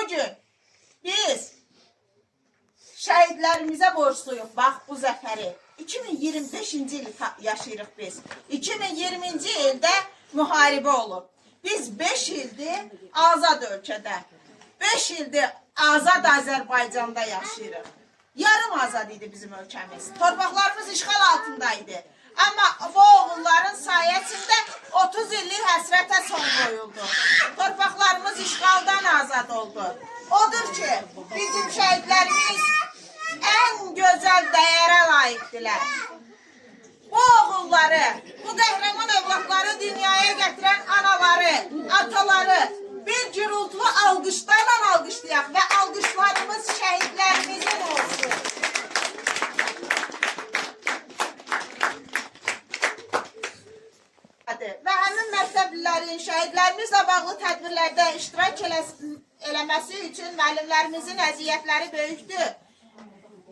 bugün biz şəhidlərimizə borçluyuq. Bax bu zəfəri. 2025-ci il yaşayırıq biz. 2020-ci ildə müharibə olub. Biz 5 ildir azad ölkədə. 5 ildir azad Azərbaycanda yaşayırıq. Yarım azad idi bizim ölkəmiz. Torpaqlarımız işğal altındaydı. Amma bu oğulların sayəsində 30 illik həsrətə son qoyuldu. Torpaqlarımız işğaldan azad oldu. Odur ki, bizim şəhidlərimiz ən gözəl dəyərə layiqdilər. Bu oğulları, bu qəhrəman övladları dünyaya gətirən anaları, ataları bir gürültülü alqışlarla alqışlayaq və alqışlarımız şəhidlərimizin olsun. Və həmin məktəblilərin şəhidlərimizlə bağlı tədbirlərdə iştirak eləməsi üçün müəllimlərimizin əziyyətləri böyükdür.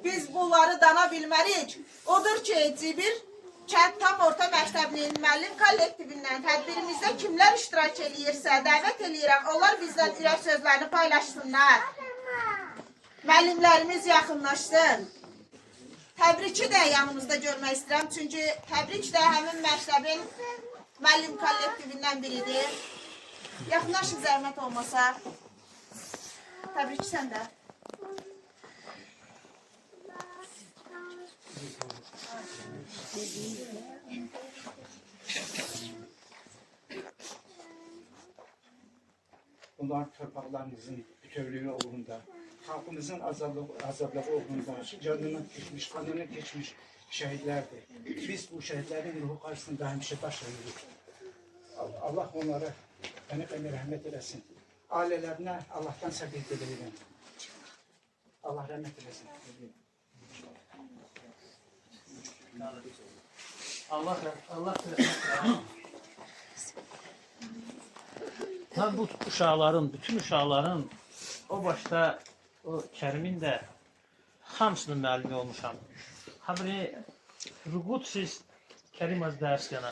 Biz bunları dana bilmərik. Odur ki, Cibir Kənd Tam Orta Məktəblinin müəllim kollektivindən tədbirimizdə kimlər iştirak eləyirsə, dəvət eləyirəm. Onlar bizdən ürək sözlərini paylaşsınlar. Müəllimlərimiz yaxınlaşsın. Təbriki də yanımızda görmək istəyirəm. Çünki təbrik də həmin məktəbin müəllim kollektivindən biridir. Yaxınlaşın zəhmət olmasa. Təbrik sən də. Bunlar torpaqlarımızın bütövlüğü uğrunda, halkımızın azadlığı uğrunda, canından geçmiş, kanından geçmiş şehitlerdir. Biz bu şehitlerin ruhu karşısında hemşe baş eğiyoruz. Allah onlara beni rahmet eylesin. Ailelerine Allah'tan sabır dilerim. Allah rahmet eylesin. Allah rahmet eylesin. Ben bu uşaqların, bütün uşaqların o başta o Kərimin də hamısının müəllimi olmuşam. Habri Rugut siz Kərim az dərs yana.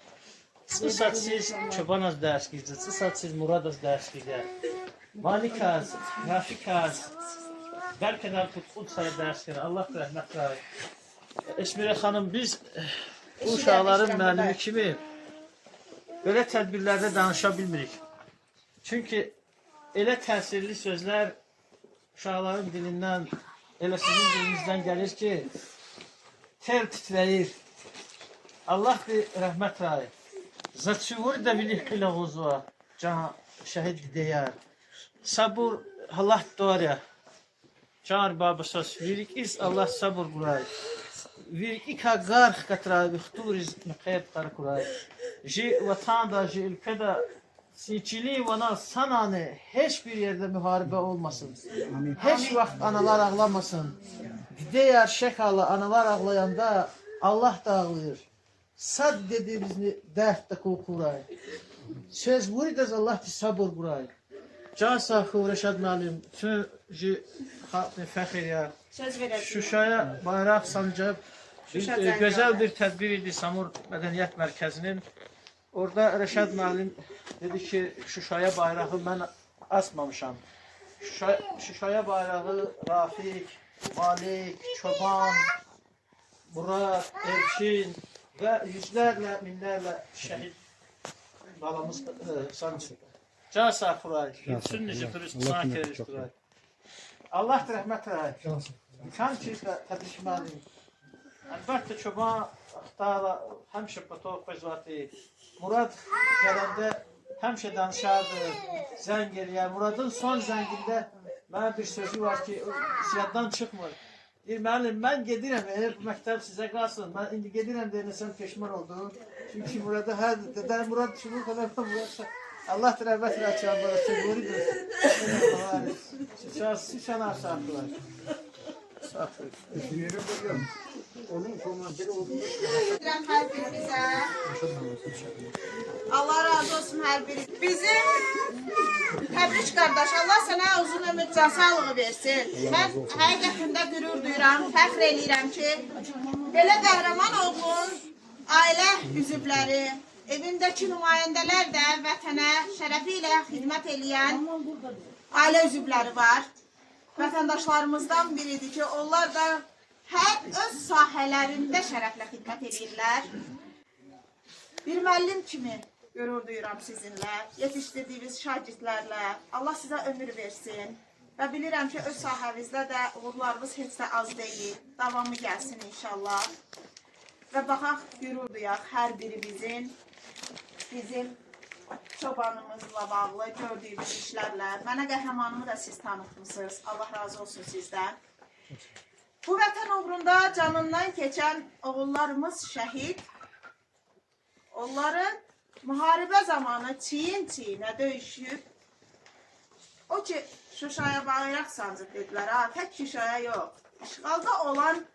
Sısat siz Çoban az dərs gizdir. Sısat siz Murad az dərs gizdir. Malik az, Rafik az. Bəlkə də Qutqud sayı dərs yana. Allah rəhmət rəy. Esmire xanım, biz bu uşaqların müəllimi kimi belə tədbirlərdə danışa bilmirik. Çünki elə təsirli sözlər uşaqların dilindən, elə sizin dilinizdən gəlir ki, tel titrəyir. Allah bir rəhmət rəy. Zaçuvur da bilir qilə quzva, can şəhid deyər. Sabur Allah doğru. Can babasas virik is Allah sabur quray. Virik ikha qarx qatray bixturiz mqayb qar quray. Ji vatanda ji ülkədə seçili vana sananı hiçbir yerde müharebe olmasın. Hiç vaxt analar ağlamasın. Deyər şekalı analar ağlayanda Allah da ağlayır. Sad dediğimizni dert de kukuray. Söz vuridaz Allah di sabır kuray. Can sahı Reşad müəllim tüm fəxr ya. Söz verəcəyim. Şuşaya bayraq sancıb güzel bir tədbir idi Samur Mədəniyyət Mərkəzinin. Orada Reşad müəllim dedi ki, Şuşaya bayrağı mən asmamışam. Şuşaya bayrağı Rafik, Malik, Çoban, Murad, Elçin və yüzlərlə, minlərlə şəhid balamız sancıb. Can sağ Furay, bütün necə turist sanatörüz Furay. Allah rəhmət rəy. Kan ki, təbrik müəllim. Əlbəttə Çoban Axtara həmişə patov qızvatı. Murad gələndə həmişə danışardı, zəng eləyər. Muradın son zəngində mənə bir sözü var ki, yaddan çıxmır. Deyir, müəllim, mən gedirəm, bu məktəb sizə qalsın. Mən indi gedirəm deyəsən peşman oldum. Çünki Murada hər dədə Murad çubuq qədər Murad. Allah rəhmət eləsin, Murad çubuğudur. Şişan aşağıdılar. Onun komandiri olduğunu Hər birimizə. Allah razı olsun hər biri. Bizim təbrik qardaş, Allah sənə uzun ömür can sağlığı versin. Mən həqiqətində qürur duyuram, fəxr eləyirəm ki, belə qəhrəman oğlun ailə üzvləri, evimdəki nümayəndələr də vətənə şərəfi ilə xidmət eləyən ailə üzvləri var. Vətəndaşlarımızdan biridir ki, onlar da hər öz sahələrində şərəflə xidmət edirlər. Bir müəllim kimi qürur duyuram sizinlə, yetişdirdiyiniz şagirdlərlə. Allah sizə ömür versin. Və bilirəm ki, öz sahəvizdə də uğurlarınız heç də az deyil. Davamı gəlsin inşallah. Və baxaq, qürur duyaq hər biri bizim çobanımızla bağlı gördüyümüz işlərlə. Mənə qəhrəmanımı da siz tanıtmışsınız. Allah razı olsun sizdən. Bu vətən uğrunda canından keçən oğullarımız şəhid. Onların müharibə zamanı çiyin-çiyinə döyüşüb. O ki, Şuşaya bayraq sancıb dedilər, ha, tək Şuşaya yox. İşğalda olan